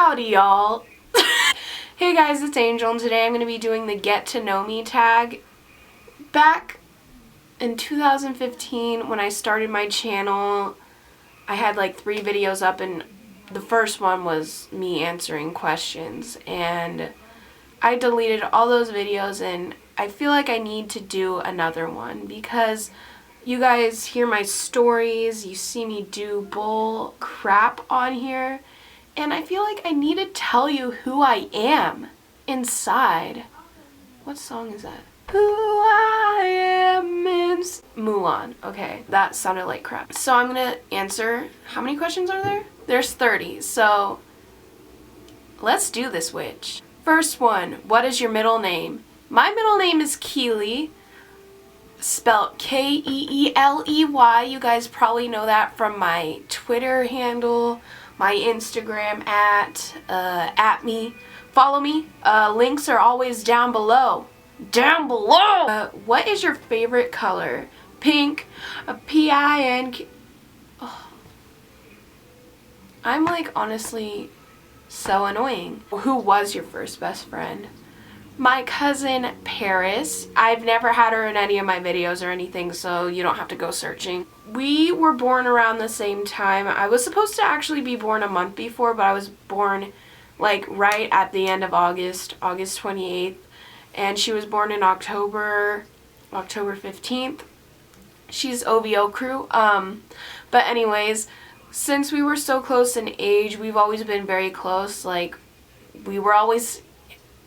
Howdy, y'all. Hey guys, it's Angel, and today I'm going to be doing the Get to Know Me tag. Back in 2015, when I started my channel, I had like 3 videos up, and the first one was me answering questions, and I deleted all those videos, and I feel like I need to do another one because you guys hear my stories, you see me do bull crap on here, and I feel like I need to tell you who I am inside. What song is that? Who I am in Mulan. Okay, that sounded like crap. So I'm gonna answer, how many questions are there? There's 30, so let's do this witch. First one, what is your middle name? My middle name is Keeley, spelled K-E-E-L-E-Y. You guys probably know that from my Twitter handle, my Instagram at me. Follow me. Links are always down below. Down below! What is your favorite color? Pink. P-I-N-K. Oh. I'm like honestly so annoying. Who was your first best friend? My cousin Paris. I've never had her in any of my videos or anything, so you don't have to go searching. We were born around the same time. I was supposed to actually be born a month before, but I was born like right at the end of August 28th, and she was born in October 15th. She's OVO crew. But anyways, since we were so close in age, we've always been very close. Like, we were always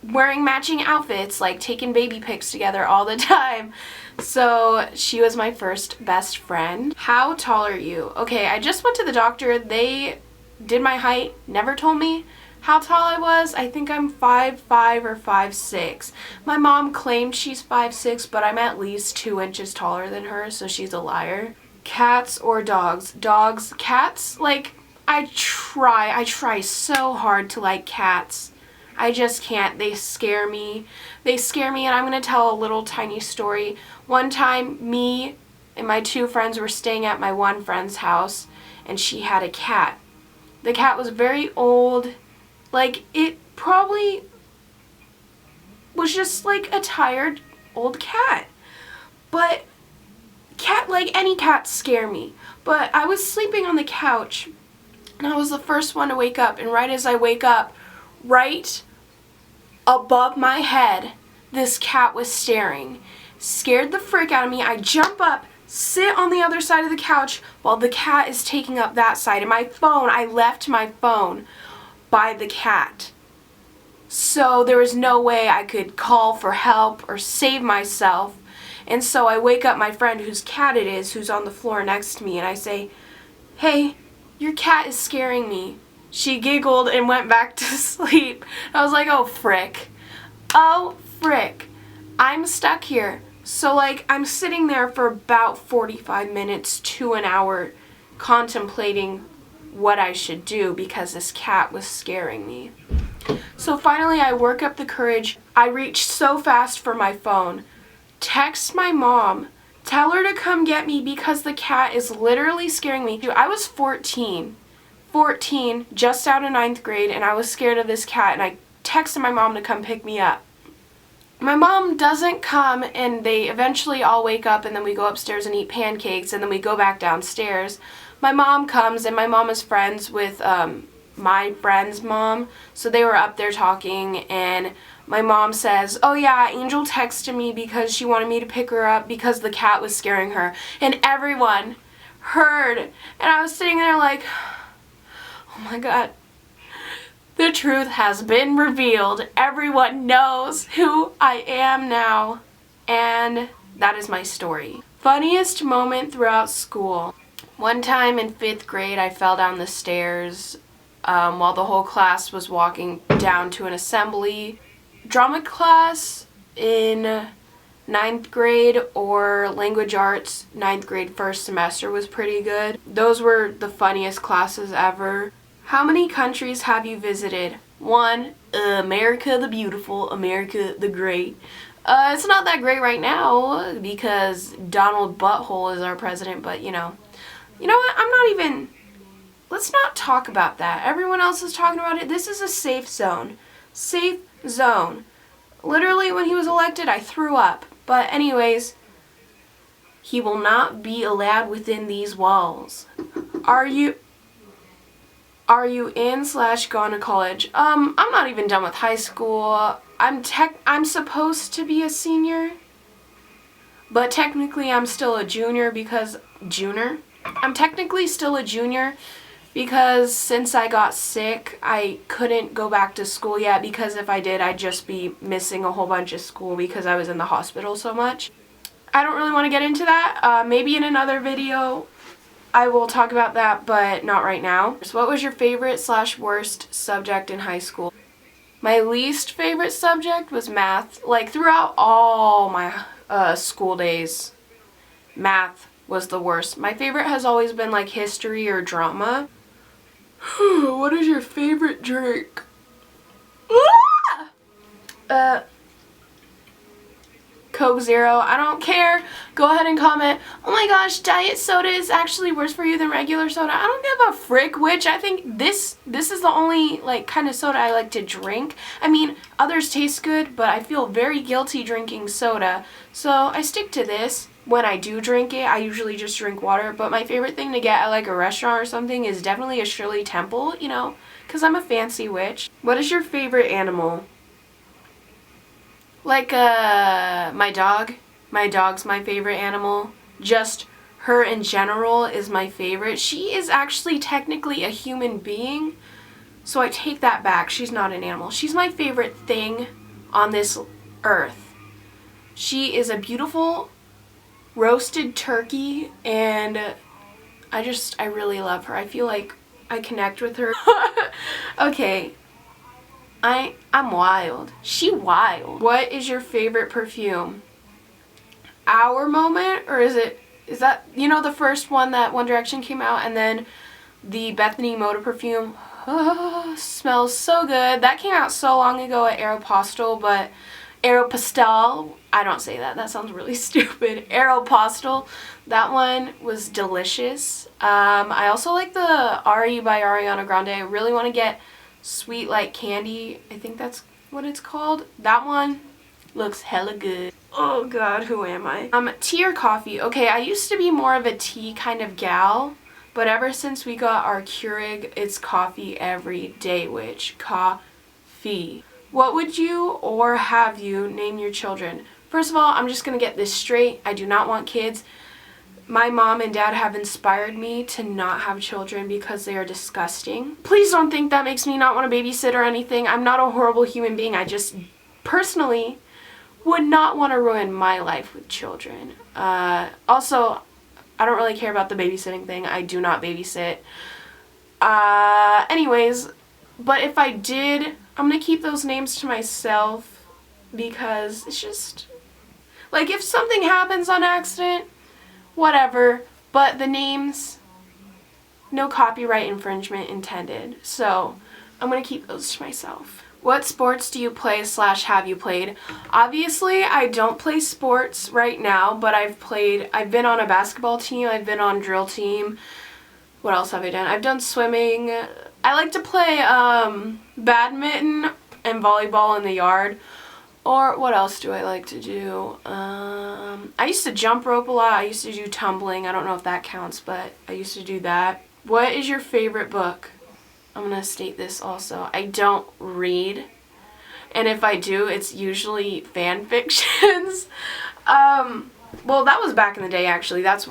wearing matching outfits, like taking baby pics together all the time. So she was my first best friend. How tall are you? Okay, I just went to the doctor. They did my height, never told me how tall I was. I think I'm 5'5" or 5'6". My mom claimed she's 5'6", but I'm at least 2 inches taller than her, so she's a liar. Cats or dogs? Dogs. Cats, like, I try so hard to like cats. I just can't. They scare me. They scare me, and I'm going to tell a little tiny story. One time, me and my 2 friends were staying at my one friend's house, and she had a cat. The cat was very old. Like, it probably was just like a tired old cat. But like any cats scare me. But I was sleeping on the couch, and I was the first one to wake up, and right as I wake up, right above my head, this cat was staring. Scared the frick out of me. I jump up, sit on the other side of the couch while the cat is taking up that side. And my phone, I left my phone by the cat. So there was no way I could call for help or save myself. And so I wake up my friend whose cat it is, who's on the floor next to me, and I say, "Hey, your cat is scaring me." She giggled and went back to sleep. I was like, oh frick. Oh frick. I'm stuck here. So like, I'm sitting there for about 45 minutes to an hour contemplating what I should do because this cat was scaring me. So finally I work up the courage. I reach so fast for my phone. Text my mom. Tell her to come get me because the cat is literally scaring me. I was 14, just out of 9th grade, and I was scared of this cat, and I texted my mom to come pick me up. My mom doesn't come, and they eventually all wake up, and then we go upstairs and eat pancakes, and then we go back downstairs. My mom comes, and my mom is friends with my friend's mom, so they were up there talking, and my mom says, "Oh yeah, Angel texted me because she wanted me to pick her up because the cat was scaring her." And everyone heard, and I was sitting there like, oh my god, the truth has been revealed. Everyone knows who I am now. And that is my story. Funniest moment throughout school. One time in 5th grade, I fell down the stairs while the whole class was walking down to an assembly. Drama class in 9th grade or language arts 9th grade first semester was pretty good. Those were the funniest classes ever. How many countries have you visited? 1, America the beautiful, America the great. It's not that great right now because Donald Butthole is our president, but you know what? let's not talk about that. Everyone else is talking about it. This is a safe zone. Safe zone. Literally, when he was elected, I threw up. But anyways, he will not be allowed within these walls. Are you in/gone to college? I'm not even done with high school. I'm supposed to be a senior, but technically I'm still a junior because I'm technically still a junior because since I got sick, I couldn't go back to school yet, because if I did, I'd just be missing a whole bunch of school because I was in the hospital so much. I don't really want to get into that. Maybe in another video I will talk about that, but not right now. So what was your favorite/worst subject in high school? My least favorite subject was math. Like, throughout all my school days, math was the worst. My favorite has always been like history or drama. What is your favorite drink? Coke Zero. I don't care. Go ahead and comment, oh my gosh, diet soda is actually worse for you than regular soda. I don't give a frick which. I think this is the only like kind of soda I like to drink. I mean, others taste good, but I feel very guilty drinking soda, so I stick to this. When I do drink it, I usually just drink water, but my favorite thing to get at like a restaurant or something is definitely a Shirley Temple, you know, because I'm a fancy witch. What is your favorite animal? Like, my dog. My dog's my favorite animal. Just her in general is my favorite. She is actually technically a human being, so I take that back. She's not an animal. She's my favorite thing on this earth. She is a beautiful roasted turkey, and I really love her. I feel like I connect with her. Okay. I'm wild. She wild. What is your favorite perfume? Our Moment, or is that, you know, the first one that One Direction came out, and then the Bethany Moda perfume? Oh, smells so good. That came out so long ago at Aeropostale, but Aeropostale, I don't say that. That sounds really stupid. Aeropostale, that one was delicious. I also like the Ari by Ariana Grande. I really want to get Sweet Like Candy. I think that's what it's called. That one looks hella good. Oh god, who am I? Tea or coffee? Okay, I used to be more of a tea kind of gal, but ever since we got our Keurig, it's coffee every day, which coffee. What would you or have you name your children? First of all, I'm just gonna get this straight. I do not want kids. My mom and dad have inspired me to not have children because they are disgusting. Please don't think that makes me not want to babysit or anything. I'm not a horrible human being. I just personally would not want to ruin my life with children. Also, I don't really care about the babysitting thing. I do not babysit. Anyways, but if I did, I'm going to keep those names to myself because it's just, like, if something happens on accident, whatever, but the names, no copyright infringement intended, so I'm gonna keep those to myself. What sports do you play / have you played? Obviously, I don't play sports right now, but I've been on a basketball team, I've been on drill team. What else have I done? I've done swimming. I like to play badminton and volleyball in the yard. Or what else do I like to do? I used to jump rope a lot. I used to do tumbling. I don't know if that counts, but I used to do that. What is your favorite book? I'm going to state this also. I don't read. And if I do, it's usually fan fictions. Well, that was back in the day, actually. That's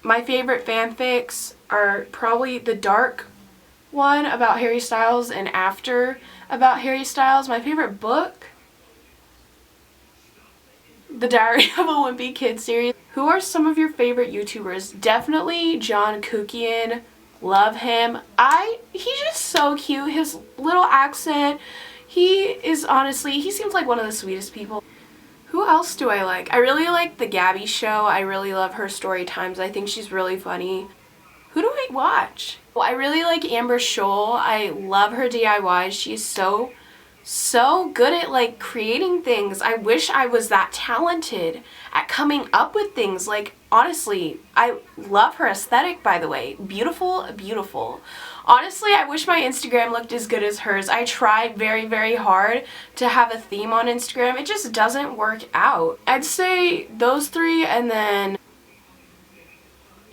my favorite fanfics are probably the dark one about Harry Styles and After about Harry Styles. My favorite book, The Diary of a Wimpy Kid series. Who are some of your favorite YouTubers? Definitely John Kukian. Love him. He's just so cute. His little accent. He seems like one of the sweetest people. Who else do I like? I really like the Gabby show. I really love her story times. I think she's really funny. Who do I watch? Well, I really like Amber Scholl. I love her DIYs. She's so so good at like creating things. I wish I was that talented at coming up with things. Like, honestly, I love her aesthetic, by the way. Beautiful, beautiful. Honestly, I wish my Instagram looked as good as hers. I tried very, very hard to have a theme on Instagram. It just doesn't work out. I'd say those three, and then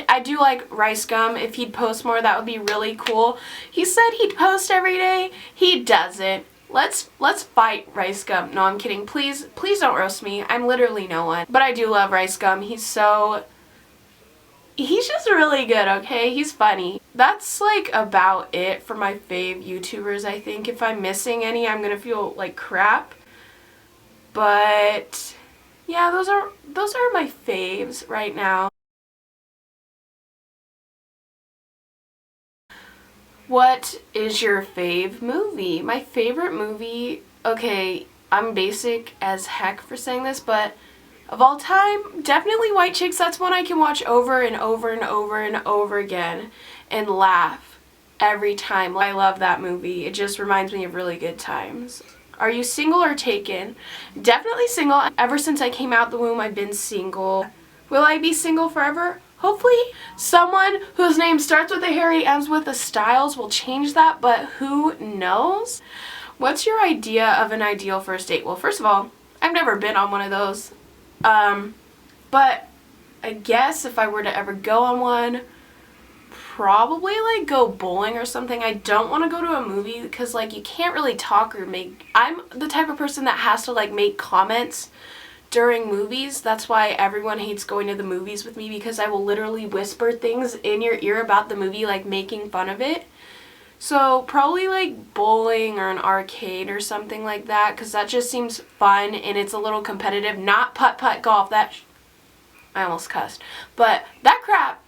I do like Rice Gum. If he'd post more, that would be really cool. He said he'd post every day. He doesn't. Let's fight Rice Gum. No, I'm kidding. Please don't roast me. I'm literally no one. But I do love Rice Gum. He's just really good, okay? He's funny. That's like about it for my fave YouTubers, I think. If I'm missing any, I'm gonna feel like crap. But yeah, those are my faves right now. What is your fave movie? My favorite movie, okay, I'm basic as heck for saying this, but of all time, definitely White Chicks. That's one I can watch over and over and over and over again and laugh every time. I love that movie. It just reminds me of really good times. Are you single or taken? Definitely single. Ever since I came out the womb, I've been single. Will I be single forever? Hopefully someone whose name starts with a Harry, ends with a Styles will change that, but who knows? What's your idea of an ideal first date? Well, first of all, I've never been on one of those. But I guess if I were to ever go on one, probably like go bowling or something. I don't want to go to a movie because like you can't really talk or make... I'm the type of person that has to like make comments during movies. That's why everyone hates going to the movies with me, because I will literally whisper things in your ear about the movie, like making fun of it. So probably like bowling or an arcade or something like that, because that just seems fun and it's a little competitive. Not putt-putt golf. I almost cussed. But that crap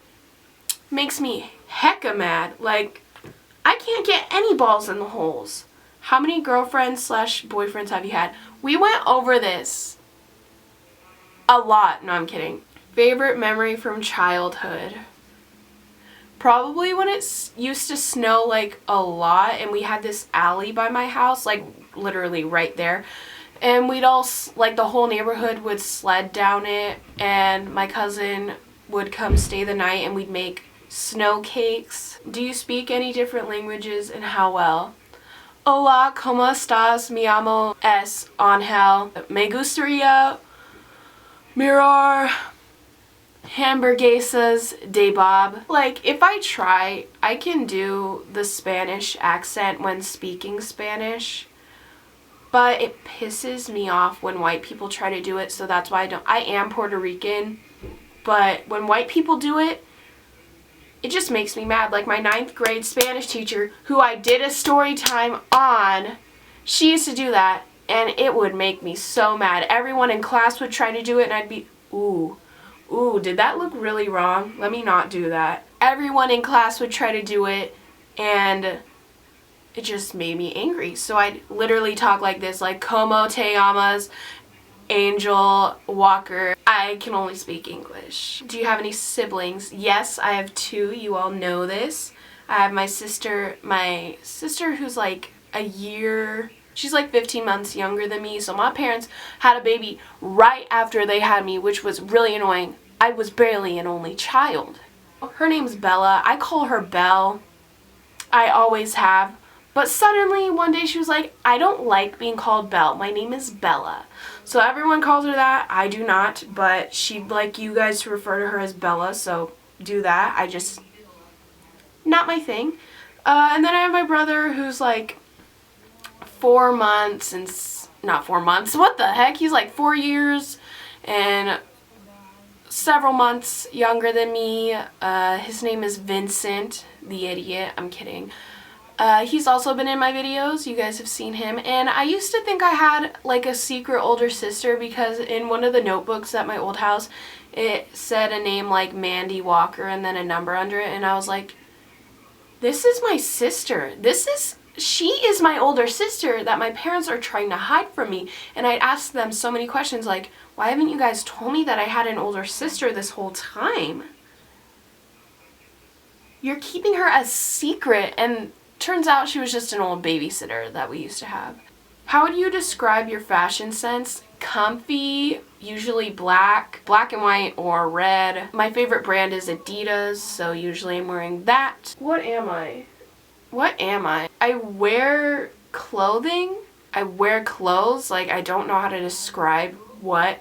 makes me hecka mad. Like, I can't get any balls in the holes. How many girlfriends / boyfriends have you had? We went over this a lot. No, I'm kidding. Favorite memory from childhood? Probably when it used to snow like a lot and we had this alley by my house, like literally right there. And we'd all, like the whole neighborhood would sled down it, and my cousin would come stay the night and we'd make snow cakes. Do you speak any different languages, and how well? Hola, ¿cómo estás? Me llamo es Ángel. Me gustaría mirar hamburguesas de Bob. Like, if I try, I can do the Spanish accent when speaking Spanish, but it pisses me off when white people try to do it, so that's why I am Puerto Rican, but when white people do it, it just makes me mad. Like my 9th grade Spanish teacher, who I did a story time on, she used to do that, and it would make me so mad. Everyone in class would try to do it, and I'd be, ooh, did that look really wrong? Let me not do that. Everyone in class would try to do it, and it just made me angry. So I'd literally talk like this, like, como te llamas, Angel Walker. I can only speak English. Do you have any siblings? Yes, I have 2. You all know this. I have my sister who's like a year, she's like 15 months younger than me. So my parents had a baby right after they had me, which was really annoying. I was barely an only child. Her name's Bella. I call her Belle. I always have. But suddenly one day she was like, I don't like being called Belle. My name is Bella. So everyone calls her that. I do not, but she'd like you guys to refer to her as Bella, so do that. Not my thing. And then I have my brother who's like 4 months and, not 4 months, what the heck? He's like 4 years and several months younger than me. His name is Vincent, the idiot. I'm kidding. He's also been in my videos. You guys have seen him. And I used to think I had like a secret older sister, because in one of the notebooks at my old house, it said a name like Mandy Walker and then a number under it. And I was like, this is my sister. She is my older sister that my parents are trying to hide from me. And I'd ask them so many questions like, why haven't you guys told me that I had an older sister this whole time? You're keeping her a secret. And turns out she was just an old babysitter that we used to have. How would you describe your fashion sense? Comfy, usually black and white or red. My favorite brand is Adidas, so usually I'm wearing that. What am I? What am I? I wear clothing. I wear clothes. Like, I don't know how to describe what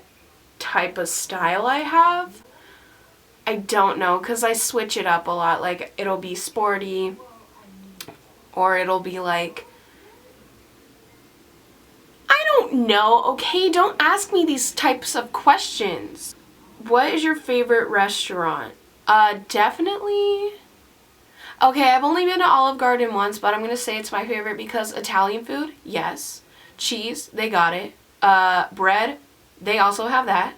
type of style I have. I don't know, because I switch it up a lot. Like, it'll be sporty, or it'll be like, I don't know, okay? Don't ask me these types of questions. What is your favorite restaurant? Definitely. Okay, I've only been to Olive Garden once, but I'm going to say it's my favorite because Italian food, yes. Cheese, they got it. Bread, they also have that.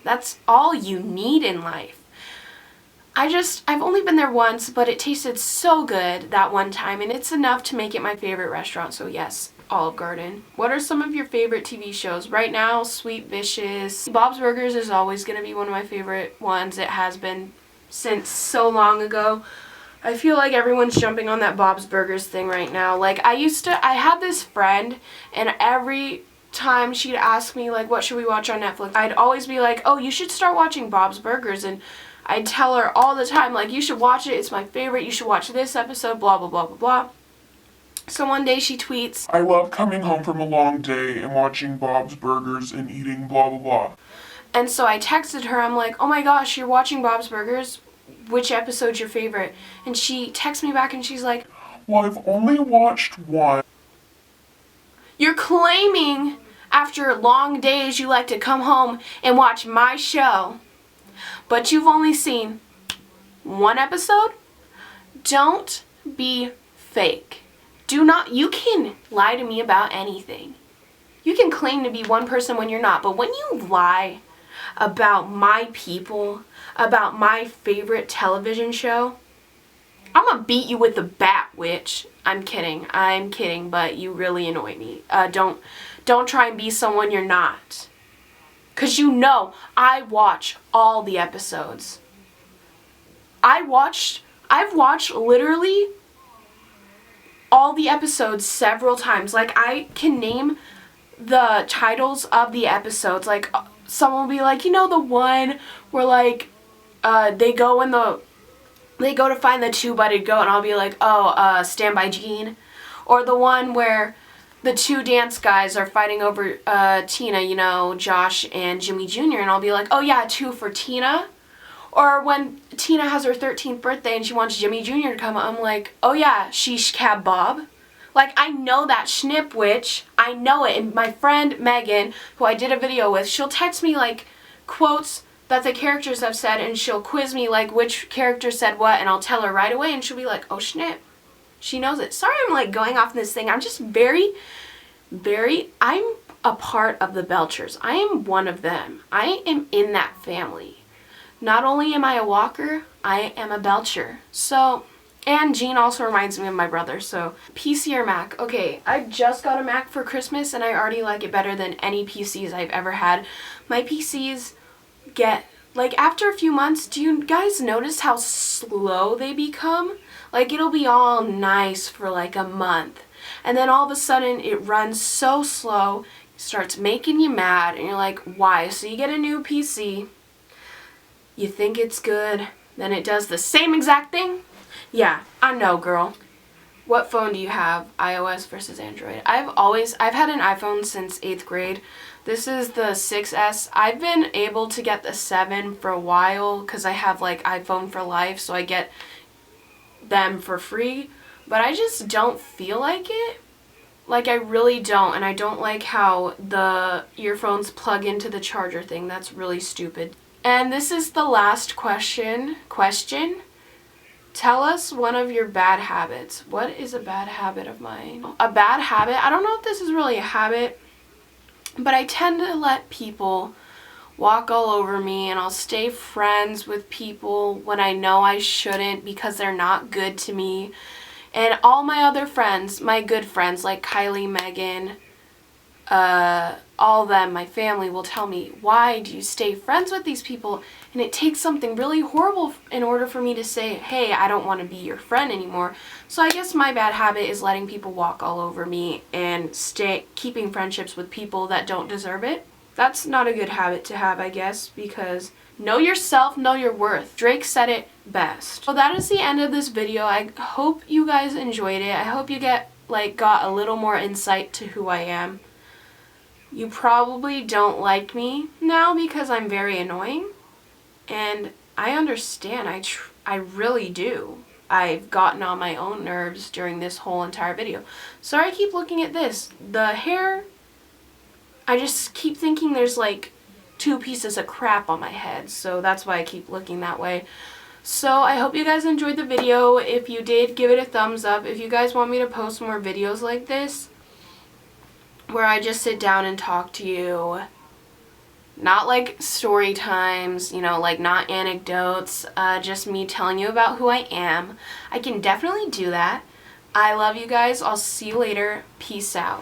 That's all you need in life. I've only been there once, but it tasted so good that one time, and it's enough to make it my favorite restaurant, so yes, Olive Garden. What are some of your favorite TV shows? Right now, Sweet Vicious. Bob's Burgers is always going to be one of my favorite ones. It has been since so long ago. I feel like everyone's jumping on that Bob's Burgers thing right now. Like, I had this friend, and every time she'd ask me, like, what should we watch on Netflix, I'd always be like, oh, you should start watching Bob's Burgers, and I'd tell her all the time, like, you should watch it, it's my favorite, you should watch this episode, blah, blah, blah, blah, blah. So one day she tweets, I love coming home from a long day and watching Bob's Burgers and eating blah, blah, blah. And so I texted her, I'm like, oh my gosh, you're watching Bob's Burgers? Which episode's your favorite? And she texts me back and she's like, well, I've only watched one. You're claiming after long days you like to come home and watch my show, but you've only seen one episode? Don't be fake. You can lie to me about anything. You can claim to be one person when you're not, but when you lie about my people, about my favorite television show, I'm gonna beat you with a bat, witch. I'm kidding, but you really annoy me. Don't try and be someone you're not. 'Cause you know, I watch all the episodes. I've watched literally all the episodes several times. Like, I can name the titles of the episodes. Like, someone will be like, you know, the one where, like, they go to find the two-butted goat, and I'll be like, oh, Stand By Gene. Or the one where the two dance guys are fighting over Tina, you know, Josh and Jimmy Jr., and I'll be like, oh yeah, 2 for Tina. Or when Tina has her 13th birthday and she wants Jimmy Jr. to come, I'm like, oh yeah, Sheesh Cab Bob. Like, I know that Schnip Witch. I know it. And my friend Megan, who I did a video with, she'll text me, like, quotes that the characters have said, and she'll quiz me, like, which character said what, and I'll tell her right away, and she'll be like, oh, Schnip. She knows it. Sorry I'm, like, going off this thing. I'm just I'm a part of the Belchers. I am one of them. I am in that family. Not only am I a Walker, I am a Belcher. So, and Gene also reminds me of my brother. So, PC or Mac? Okay, I just got a Mac for Christmas, and I already like it better than any PCs I've ever had. My PCs get, like, after a few months, do you guys notice how slow they become? Like, it'll be all nice for like a month, and then all of a sudden it runs so slow, it starts making you mad, and you're like, why? So you get a new PC, you think it's good, then it does the same exact thing? Yeah, I know, girl. What phone do you have, iOS versus Android? I've had an iPhone since 8th grade. This is the 6S. I've been able to get the 7 for a while because I have, like, iPhone for life, so I get them for free. But I just don't feel like it. Like, I really don't, and I don't like how the earphones plug into the charger thing. That's really stupid. And this is the last question. Tell us one of your bad habits. What is a bad habit of mine? A bad habit? I don't know if this is really a habit, but I tend to let people walk all over me, and I'll stay friends with people when I know I shouldn't because they're not good to me. And all my other friends, my good friends like Kylie, Megan, all of them, my family, will tell me, why do you stay friends with these people? And it takes something really horrible in order for me to say, hey, I don't want to be your friend anymore. So I guess my bad habit is letting people walk all over me and keeping friendships with people that don't deserve it. That's not a good habit to have, I guess, because know yourself, know your worth. Drake said it best. So that is the end of this video. I hope you guys enjoyed it. I hope you got a little more insight to who I am. You probably don't like me now because I'm very annoying, and I understand. I really do. I've gotten on my own nerves during this whole entire video. Sorry I keep looking at this. The hair, I just keep thinking there's like 2 pieces of crap on my head, so that's why I keep looking that way. So I hope you guys enjoyed the video. If you did, give it a thumbs up. If you guys want me to post more videos like this, where I just sit down and talk to you, not like story times, like not anecdotes, just me telling you about who I am, I can definitely do that. I love you guys. I'll see you later. Peace out.